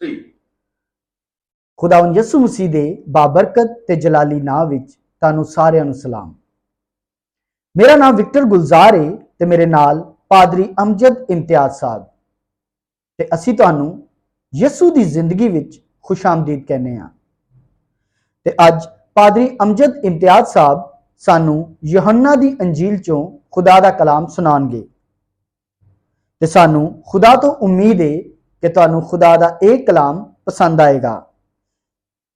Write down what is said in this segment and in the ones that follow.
3 खुदावंद यसु मसीह दे बाबरकत ते जलाली नाम विच तानू सारिਆਂ ਨੂੰ सलाम। मेरा नाम विक्टर गुलजार है ते मेरे नाल पादरी अमजद इम्तियाज साहब ते असी तानू यसु दी जिंदगी विच खुशामदीद कहने आ। ते अज पादरी अमजद इम्तियाज साहब सानू यूहन्ना दी अंजील चों खुदा दा कलाम सुनाणगे ते सानू खुदा तो उम्मीद है कि तुहानू खुदा दा एक कलाम पसंद आएगा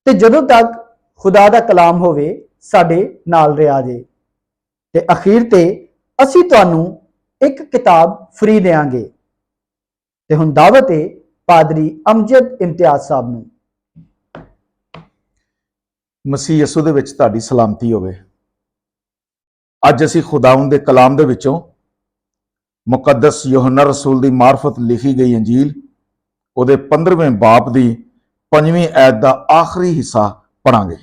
ते जदों तक खुदा दा कलाम होवे साडे नाल रहा जे ते अखीर ते असी तुहानू एक किताब फ्री देंगे। ते हुण दावत है पादरी अमजद इम्तियाज साहब नू। मसीह यसू दे विच तुहाडी सलामती होवे। अज असी खुदावंद दे कलाम दे विचों मुकद्दस यूहन्ना रसूल दी मार्फत लिखी गई अंजील उहदे 15वें बाप दी 5वीं आयत दा आखिरी हिस्सा पढ़ांगे।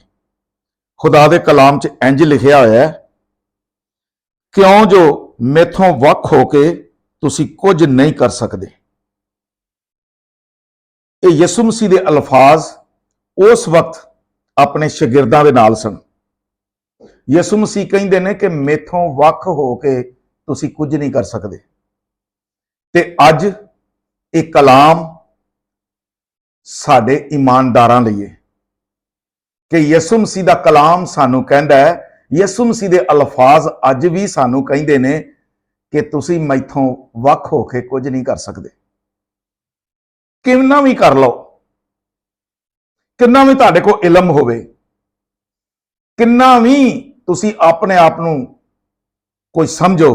खुदा दे कलाम च इंज लिखिया होया है, क्यों जो मेथों वख होके तुसी कुछ नहीं कर सकदे। ये यसू मसीह दे अल्फाज उस वक्त अपने शागिर्दां दे नाल सन। यसू मसीह कहंदे ने कि मेथों वख होके तुसी कुछ नहीं कर सकदे। ते अज एक कलाम साडे ईमानदारां लई है कि यसू मसीह दा कलाम सानू कहंदा है, यसू मसीह दे अल्फाज अज भी सानू कहंदे ने कि तुसी मैथों वख होके कुछ नहीं कर सकदे। किन्ना भी कर लो, किन्ना भी तुहाडे कोल इलम होवे, किन्ना भी तुसी अपने आप नू कोई समझो,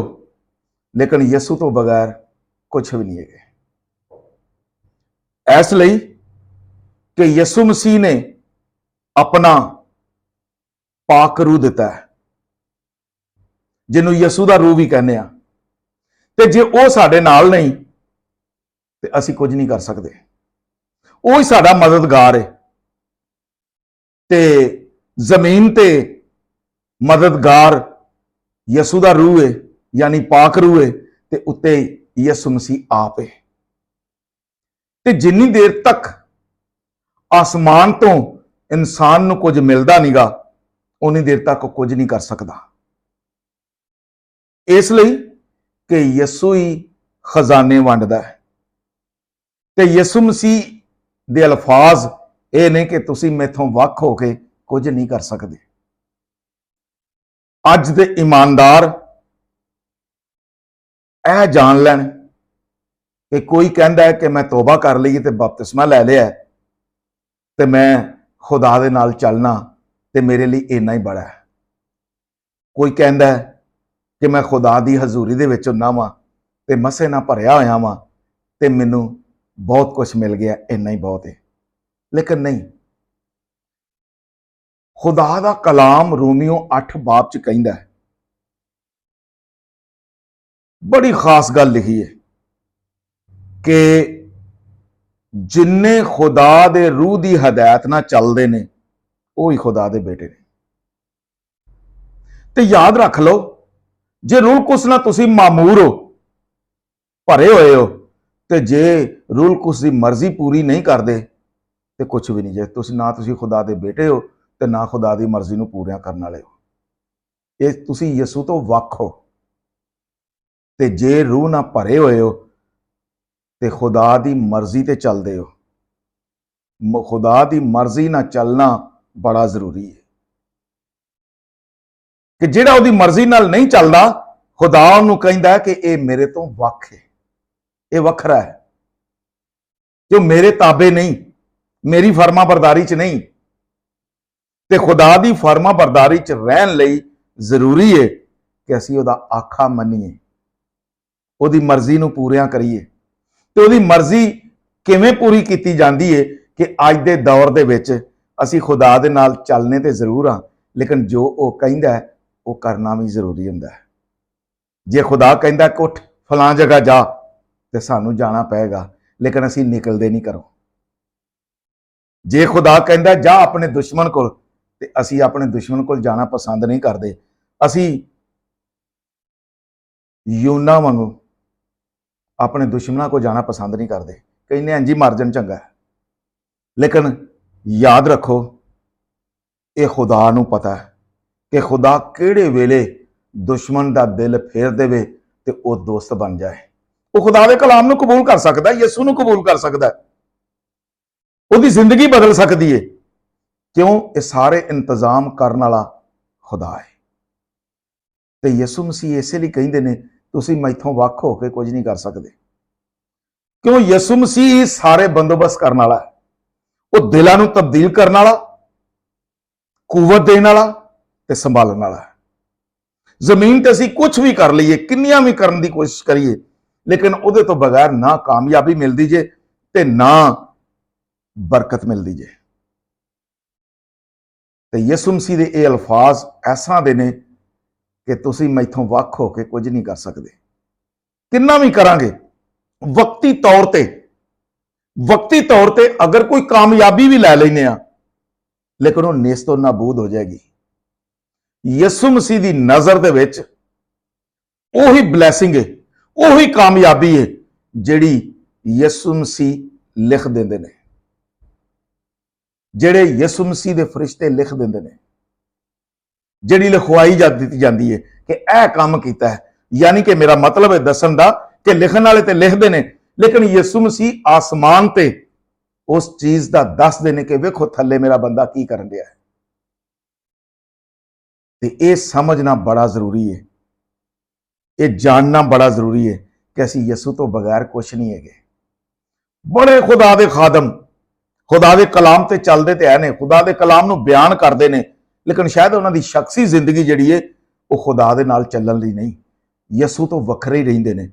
लेकिन यसू तो बगैर कुछ भी नहीं है। इसलिए कि यसू मसीह ने अपना पाक रूह दिता है, जिन्हों यसू दा रूह भी कहने आ, ते जे वो साडे नाल नहीं ते असी कुछ नहीं कर सकते। वो ही साडा मददगार है। ते जमीन ते मददगार यसू दा रूह है, यानी पाक रूह है, ते उत्ते यसू मसीह आप है। ते जिन्नी देर तक आसमान तो इंसान नू कुछ मिलता नहींगा, उन्नी देर तक कुछ नहीं कर सकता। इसलिए कि यसू ही खजाने वंडदा है। ते यसू मसीह दे अल्फाज ये ने कि तुसी मेथों वख होके कुछ नहीं कर सकते। अज दे ईमानदार यह जान लैन कि कोई कहता है कि मैं तौबा कर ली ते बपतिस्मा लै लिया ते मैं खुदा दे नाल चलना ते मेरे लिए इन्ना ही बड़ा है। कोई कहता है कि मैं खुदा दी हजूरी दे विच हुन्ना वां ते मसे ना भरिया होया वां ते मैनू बहुत कुछ मिल गया, इन्ना ही बहुत है। लेकिन नहीं, खुदा दा कलाम रोमियो 8 बाब च कहंदा है, बड़ी खास गल लिखी है कि जिन्ने खुदा दे रूह दी हदायत ना चलते ने वो ही खुदा दे बेटे ने। ते याद रख लो, जे रूल कुछ ना तुसी मामूर हो, भरे हुए हो, ते जे रूल कुछ की मर्जी पूरी नहीं करते तो कुछ भी नहीं। जे तुसी ना तुसी खुदा दे बेटे हो ते ना खुदा दी मर्जी नू पूरा करने वाले हो। ये तुसी यसू तो वख हो। ते जे रूह ना भरे हुए हो ते खुदा दी मर्जी ते चलते हो। खुदा दी मर्जी ना चलना बड़ा जरूरी है कि जेड़ा उहदी मर्जी नाल नहीं चलता, खुदा उहनूं कहंदा है कि ये मेरे तो वख है, ये वखरा है, जो मेरे ताबे नहीं, मेरी फर्मा बरदारी च नहीं। ते खुदा दी फर्मा बरदारी च रहन लई जरूरी है कि असीं उहदा आखा मन्नीए, उहदी मर्जी नूं पूरियां करिए। ते उहदी मर्जी किवें पूरी कीती जांदी है कि अज दे दौर दे विच असीं खुदा दे नाल चलने ते जरूर हाँ, लेकिन जो वो कहंदा है वो करना भी जरूरी हुंदा है। जे खुदा कहंदा कि उठ फलां जगह जा ते सानू जाना पेगा, लेकिन असीं निकलदे नहीं घरों। जे खुदा कहंदा जा अपने दुश्मन कोल ते असीं अपने दुश्मन कोल जाना पसंद नहीं करते। असीं यूना वांगू अपने दुश्मनों को जाना पसंद नहीं करते, कहने इंज ही मर जाण चंगा है। लेकिन याद रखो, ये खुदा नूं पता है कि खुदा किहड़े वेले दुश्मन का दिल फेर देवे ते वो दोस्त बन जाए। वो खुदा के कलाम नूं कबूल कर सकता है, यसू नूं कबूल कर सकता है, उसकी जिंदगी बदल सकती है। क्यों? ये सारे इंतजाम करने वाला खुदा है। तो यसू मसीह इसे लिए कहते हैं, तुसीं मैथों वख होकर कुछ नहीं कर सकते। क्यों? यसू मसीह सारे बंदोबस्त करने वाला है, वो दिलों नूं तब्दील करने वाला, कुवत देने वाला ते संभालने वाला है। जमीन ते असीं कुछ भी कर लीए, किन्नियां भी करने की कोशिश करिए, लेकिन उहदे तो बगैर ना कामयाबी मिलती जे ते ना बरकत मिलती जे। ते यसू मसीह दे ये अल्फाज ऐसा दे ने कि तुसीं मैथों वख होके कुछ नहीं कर सकते। किन्ना भी करांगे वक्ती तौर ते अगर कोई कामयाबी भी लै लैने आ, लेकिन वो नेस्तो नाबूद हो जाएगी। यसू मसीह की नजर दे विच ओही ब्लैसिंग है, ओही कामयाबी है जिहड़ी यसू मसीह लिख देंदे ने, जिहड़े यसू मसीह दे फरिश्ते लिख देंदे ने, जिहड़ी लिखवाई दी जाती है कि यह काम कीता है। यानी कि मेरा मतलब है दसन दा कि लिखण वाले ते लिखदे ने, लेकिन यसू मसीह आसमान ते उस चीज का दसदे ने कि वेखो थल्ले मेरा बंदा की करन दिया है। ते ये समझना बड़ा जरूरी है, ये जानना बड़ा जरूरी है कि असीं यसू तो बगैर कुछ नहीं है। बड़े खुदा दे खादम खुदा दे कलाम ते चलदे ते है ने, खुदा दे कलाम नूं बयान करदे ने, लेकिन शायद उन्हां दी शख्सी जिंदगी जिहड़ी है वो खुदा दे नाल चलण लई नहीं, यसू तो वखरे ही रहिंदे ने।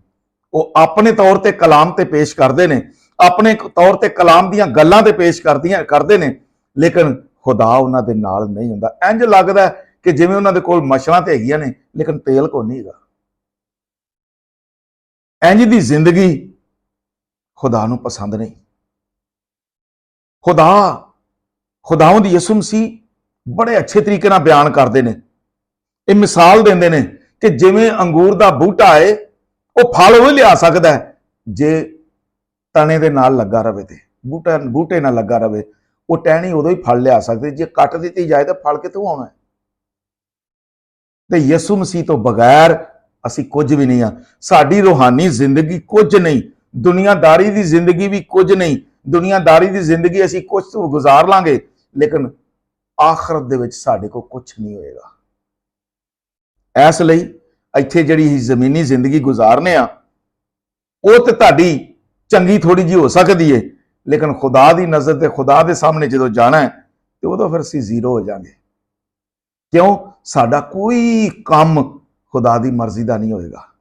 वो अपने तौर ते कलाम ते पेश करदे ने, अपने तौर ते कलाम दीयां गल्लां ते पेश करदे ने, लेकिन खुदा उन्हां दे नाल नहीं हुंदा। इंज लगदा है कि जिवें उन्हां दे कोल मशां ते हैगियां ने लेकिन तेल कोई नहीं हैगा। इंज दी जिंदगी खुदा नूं पसंद नहीं। खुदावंद यसू मसीह बड़े अच्छे तरीके नाल बयान करदे ने, ये मिसाल देंदे ने कि जिवें अंगूर दा बूटा है वो फल वो लिया सकदा है जे तने दे नाल लगा रहे ते बूटे नाल लगा रहे, वो टहनी उदों ही फल लिया सकदी, जे कट दी जाए तो फल कितों आउणा है। ते यसू मसीह तो बगैर असी कुछ भी नहीं हाँ। साडी रूहानी जिंदगी कुछ नहीं, दुनियादारी की जिंदगी भी कुछ नहीं। दुनियादारी की जिंदगी असी कुछ तो गुजार लांगे, लेकिन आखिरत दे विच साडे को कुछ नहीं होएगा। इस लई इत्थे जिहड़ी जमीनी जिंदगी गुजारने आ वो तो तुहाडी चंगी थोड़ी जी हो सकती है, लेकिन खुदा की नज़र ते खुदा के सामने जो जाना है तो उदों फिर असीं जीरो हो जाएंगे। क्यों? साडा कोई काम खुदा की मर्जी का नहीं होएगा।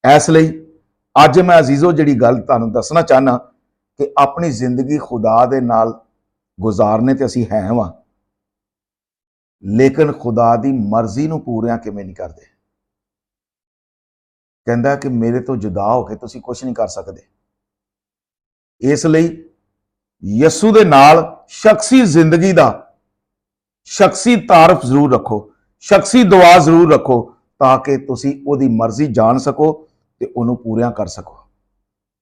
इसलिए अज मैं अजीजो जिहड़ी गल तुहानूं दसना चाहना कि अपनी जिंदगी खुदा दे नाल गुजारने ते असीं है वां, लेकिन खुदा की मर्जी नूं पूरियां किवें नहीं करदे। कहंदा कि मेरे तो जुदा होके तुसीं कुछ नहीं कर सकते। इसलिए यसू दे नाल शख्सी जिंदगी का शख्सी तारफ जरूर रखो, शख्सी दुआ जरूर रखो, ताकि तुसीं ओदी मर्जी जान सको ते उहनूं पूरियां कर सको,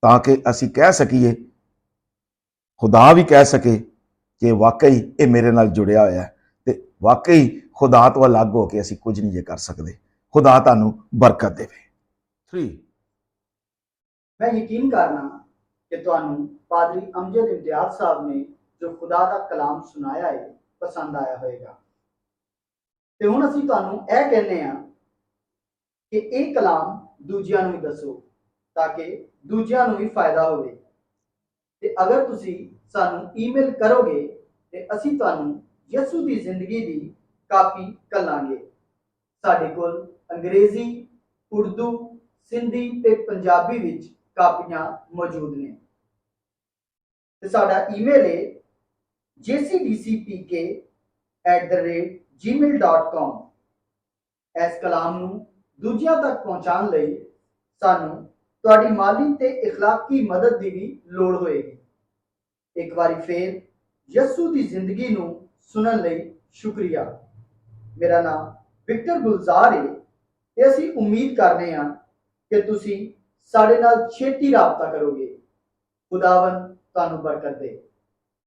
ताकि असीं कह सकीए, खुदा भी कह सके कि वाकई ये मेरे नाल जुड़िया होया है ते वाकई खुदा तो अलग होके असीं कुछ नहीं जे कर सकते। खुदा तुहानूं बरकत देवे। 3 मैं यकीन करना कि ਤੁਹਾਨੂੰ पादरी अमजद इम्तियाज साहब ने जो खुदा ਦਾ ਕਲਾਮ ਸੁਣਾਇਆ ਹੈ ਪਸੰਦ ਆਇਆ ਹੋਵੇਗਾ। ਤੇ ਹੁਣ ਅਸੀਂ ਤੁਹਾਨੂੰ ਇਹ ਕਹਿੰਦੇ ਆ ਕਿ ਇਹ ਕਲਾਮ ਦੂਜਿਆਂ ਨੂੰ ਵੀ ਦੱਸੋ ਤਾਂ ਕਿ ਦੂਜਿਆਂ ਨੂੰ ਵੀ ਫਾਇਦਾ ਹੋਵੇ। ਤੇ ਅਗਰ ਤੁਸੀਂ ਸਾਨੂੰ ਈਮੇਲ ਕਰੋਗੇ ਤੇ ਅਸੀਂ ਤੁਹਾਨੂੰ ਯਿਸੂ ਦੀ ਜ਼ਿੰਦਗੀ ਦੀ ਕਾਪੀ ਕੱਲਾਂਗੇ। ਸਾਡੇ ਕੋਲ ਅੰਗਰੇਜ਼ੀ, ਉਰਦੂ, ਸਿੰਧੀ ਤੇ ਪੰਜਾਬੀ ਵਿੱਚ ਕਾਪੀਆਂ ਮੌਜੂਦ ਨੇ। ਤੇ ਸਾਡਾ ਈਮੇਲ ਹੈ jcdcpk@gmail.com। ਇਸ ਕਲਾਮ ਨੂੰ ਦੂਜਿਆਂ ਤੱਕ ਪਹੁੰਚਾਉਣ ਲਈ ਸਾਨੂੰ ਤੁਹਾਡੀ ਮਾਲੀ ਤੇ اخلاقی ਮਦਦ ਦੀ ਵੀ ਲੋੜ ਹੋਏਗੀ। ਇੱਕ ਵਾਰੀ ਫੇਰ ਯਿਸੂ ਦੀ ਜ਼ਿੰਦਗੀ ਨੂੰ ਸੁਣਨ ਲਈ ਸ਼ੁਕਰੀਆ। ਮੇਰਾ ਨਾਮ ਵਿਕਟਰ ਗੁਲਜ਼ਾਰ ਹੈ ਤੇ ਅਸੀਂ ਉਮੀਦ ਕਰਦੇ ਹਾਂ ਕਿ ਤੁਸੀਂ ਸਾਡੇ ਨਾਲ ਛੇਤੀ ਰਾਬਤਾ ਕਰੋਗੇ। ਖੁਦਾਵੰਦ ਤੁਹਾਨੂੰ ਬਰਕਤ ਦੇ।